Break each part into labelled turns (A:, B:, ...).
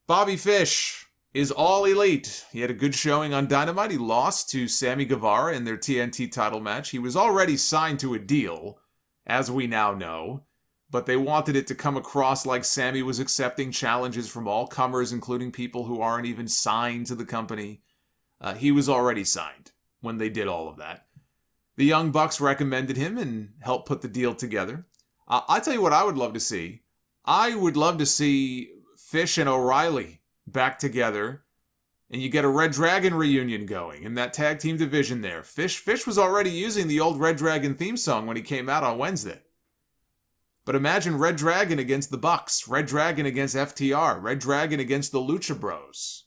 A: Bobby Fish is all elite. He had a good showing on Dynamite. He lost to Sammy Guevara in their TNT title match. He was already signed to a deal, as we now know, but they wanted it to come across like Sammy was accepting challenges from all comers, including people who aren't even signed to the company. He was already signed when they did all of that. The Young Bucks recommended him and helped put the deal together. I'll tell you what I would love to see. I would love to see Fish and O'Reilly back together, and you get a Red Dragon reunion going in that tag team division there. Fish was already using the old Red Dragon theme song when he came out on Wednesday. But imagine Red Dragon against the Bucks, Red Dragon against FTR, Red Dragon against the Lucha Bros.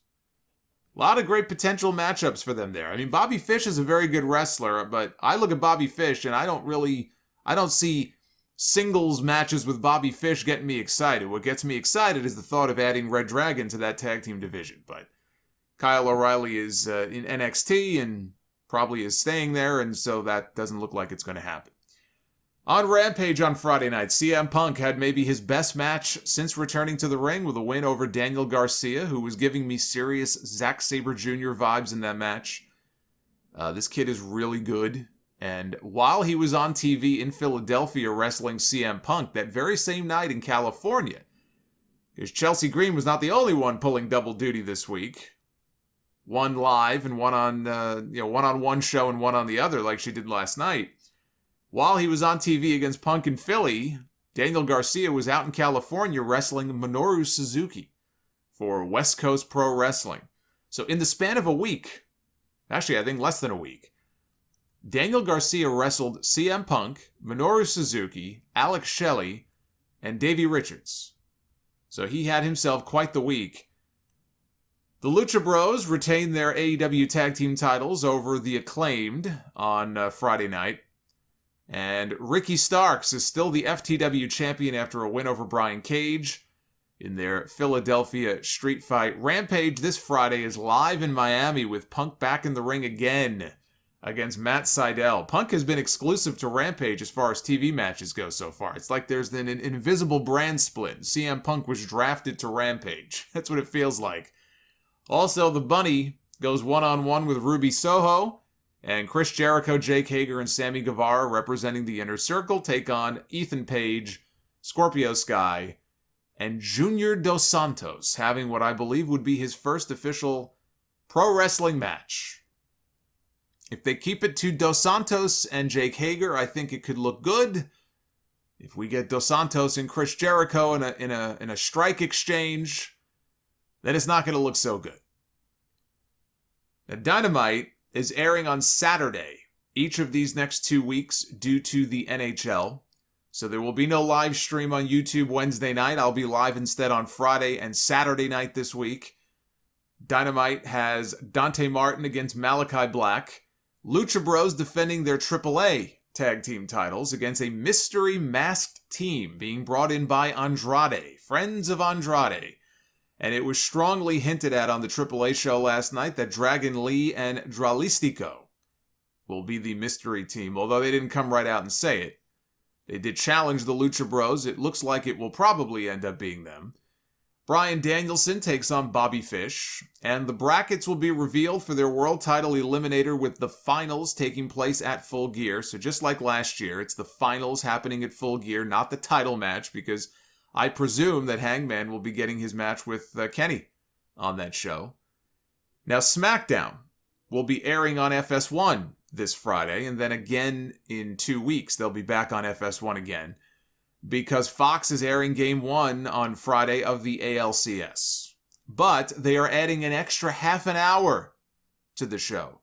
A: A lot of great potential matchups for them there. I mean, Bobby Fish is a very good wrestler, but I look at Bobby Fish and I don't see singles matches with Bobby Fish getting me excited. What gets me excited is the thought of adding Red Dragon to that tag team division. But Kyle O'Reilly is in NXT and probably is staying there, and so that doesn't look like it's going to happen. On Rampage on Friday night, CM Punk had maybe his best match since returning to the ring with a win over Daniel Garcia, who was giving me serious Zack Sabre Jr. vibes in that match. This kid is really good. And while he was on TV in Philadelphia wrestling CM Punk that very same night in California, because Chelsea Green was not the only one pulling double duty this week. One live and one on one show and one on the other like she did last night. While he was on TV against Punk in Philly, Daniel Garcia was out in California wrestling Minoru Suzuki for West Coast Pro Wrestling. So in the span of a week, actually I think less than a week, Daniel Garcia wrestled CM Punk, Minoru Suzuki, Alex Shelley, and Davey Richards. So he had himself quite the week. The Lucha Bros retained their AEW Tag Team titles over the Acclaimed on Friday night. And Ricky Starks is still the FTW champion after a win over Brian Cage in their Philadelphia street fight. Rampage this Friday is live in Miami with Punk back in the ring again against Matt Sydal. Punk has been exclusive to Rampage as far as TV matches go so far. It's like there's an invisible brand split. CM Punk was drafted to Rampage. That's what it feels like. Also, the Bunny goes one-on-one with Ruby Soho. And Chris Jericho, Jake Hager, and Sammy Guevara, representing the Inner Circle, take on Ethan Page, Scorpio Sky, and Junior Dos Santos, having what I believe would be his first official pro wrestling match. If they keep it to Dos Santos and Jake Hager, I think it could look good. If we get Dos Santos and Chris Jericho in a strike exchange, then it's not going to look so good. Now, Dynamite is airing on Saturday, each of these next 2 weeks due to the NHL. So there will be no live stream on YouTube Wednesday night. I'll be live instead on Friday and Saturday night this week. Dynamite has Dante Martin against Malachi Black. Lucha Bros defending their AAA tag team titles against a mystery masked team being brought in by Andrade, Friends of Andrade. And it was strongly hinted at on the AAA show last night that Dragon Lee and Dralistico will be the mystery team, although they didn't come right out and say it. They did challenge the Lucha Bros. It looks like it will probably end up being them. Bryan Danielson takes on Bobby Fish, and the brackets will be revealed for their world title eliminator with the finals taking place at Full Gear. So just like last year, it's the finals happening at Full Gear, not the title match, because I presume that Hangman will be getting his match with Kenny on that show. Now, Smackdown will be airing on FS1 this Friday, and then again in 2 weeks, they'll be back on FS1 again, because Fox is airing Game 1 on Friday of the ALCS. But they are adding an extra half an hour to the show.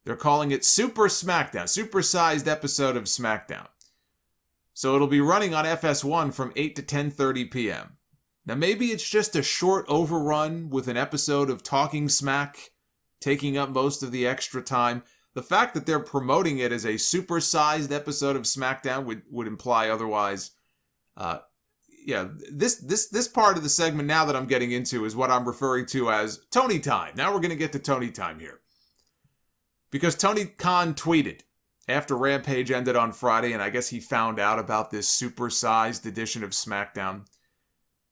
A: They're calling it Super Smackdown, supersized episode of Smackdown. So it'll be running on FS1 from 8 to 10:30 p.m. Now maybe it's just a short overrun with an episode of Talking Smack taking up most of the extra time. The fact that they're promoting it as a supersized episode of SmackDown would imply otherwise. This part of the segment now that I'm getting into is what I'm referring to as Tony Time. Now we're going to get to Tony Time here. Because Tony Khan tweeted after Rampage ended on Friday, and I guess he found out about this supersized edition of SmackDown.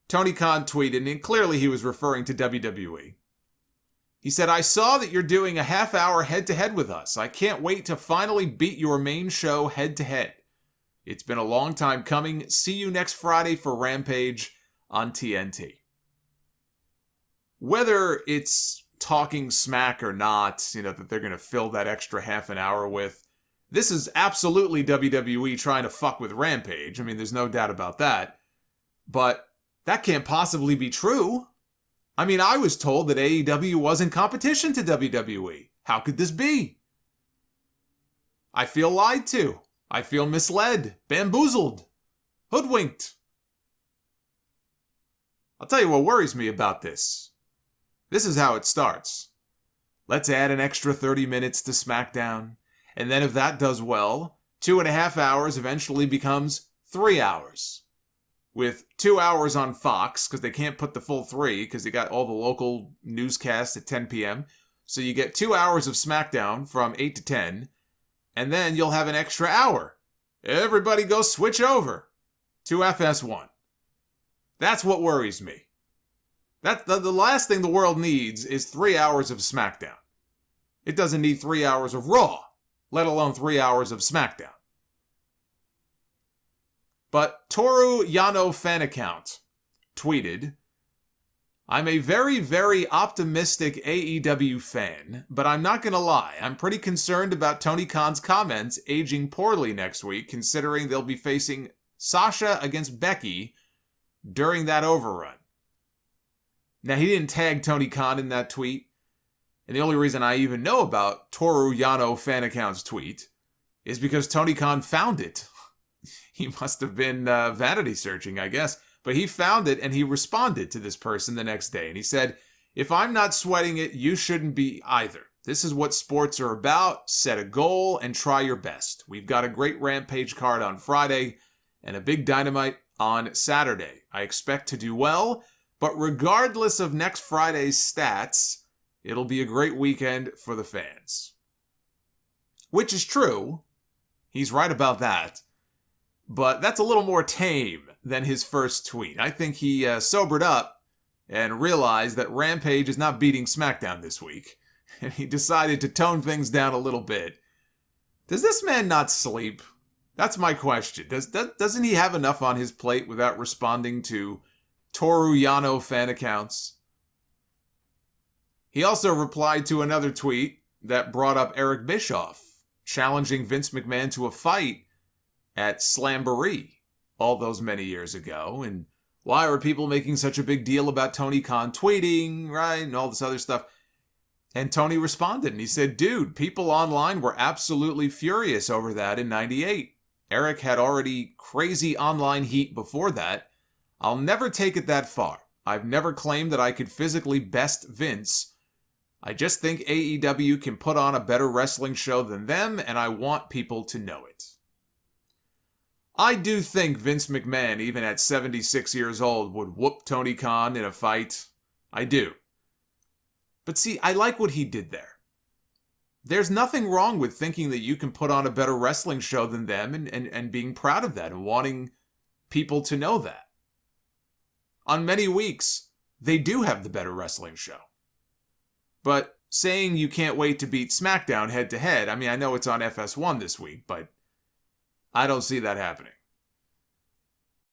A: Tony Khan tweeted, and clearly he was referring to WWE. He said, "I saw that you're doing a half-hour head-to-head with us. I can't wait to finally beat your main show head-to-head. It's been a long time coming. See you next Friday for Rampage on TNT." Whether it's talking smack or not, that they're going to fill that extra half an hour with, this is absolutely WWE trying to fuck with Rampage. I mean, there's no doubt about that. But that can't possibly be true. I mean, I was told that AEW was in competition to WWE. How could this be? I feel lied to. I feel misled, bamboozled, hoodwinked. I'll tell you what worries me about this. This is how it starts. Let's add an extra 30 minutes to Smackdown. And then if that does well, 2.5 hours eventually becomes 3 hours. With 2 hours on Fox, because they can't put the full 3, because they got all the local newscasts at 10 p.m. So you get 2 hours of Smackdown from 8 to 10, and then you'll have an extra hour. Everybody go switch over to FS1. That's what worries me. That's the last thing the world needs is 3 hours of Smackdown. It doesn't need 3 hours of Raw, let alone 3 hours of Smackdown. But Toru Yanofan account tweeted, "I'm a very, very optimistic AEW fan, but I'm not going to lie. I'm pretty concerned about Tony Khan's comments aging poorly next week, considering they'll be facing Sasha against Becky during that overrun." Now, he didn't tag Tony Khan in that tweet, and the only reason I even know about Toru Yanofan account's tweet is because Tony Khan found it. He must have been vanity searching, I guess. But he found it and he responded to this person the next day. And he said, "If I'm not sweating it, you shouldn't be either. This is what sports are about. Set a goal and try your best. We've got a great Rampage card on Friday and a big Dynamite on Saturday. I expect to do well, but regardless of next Friday's stats, it'll be a great weekend for the fans." Which is true. He's right about that. But that's a little more tame than his first tweet. I think he sobered up and realized that Rampage is not beating Smackdown this week. And he decided to tone things down a little bit. Does this man not sleep? That's my question. Doesn't he have enough on his plate without responding to Toru Yano fan accounts? He also replied to another tweet that brought up Eric Bischoff challenging Vince McMahon to a fight at Slamboree all those many years ago. And why were people making such a big deal about Tony Khan tweeting, right? And all this other stuff. And Tony responded and he said, "Dude, people online were absolutely furious over that in '98. Eric had already crazy online heat before that. I'll never take it that far. I've never claimed that I could physically best Vince. I just think AEW can put on a better wrestling show than them, and I want people to know it." I do think Vince McMahon, even at 76 years old, would whoop Tony Khan in a fight. I do. But see, I like what he did there. There's nothing wrong with thinking that you can put on a better wrestling show than them and being proud of that and wanting people to know that. On many weeks, they do have the better wrestling show. But saying you can't wait to beat Smackdown head-to-head, I mean, I know it's on FS1 this week, but I don't see that happening.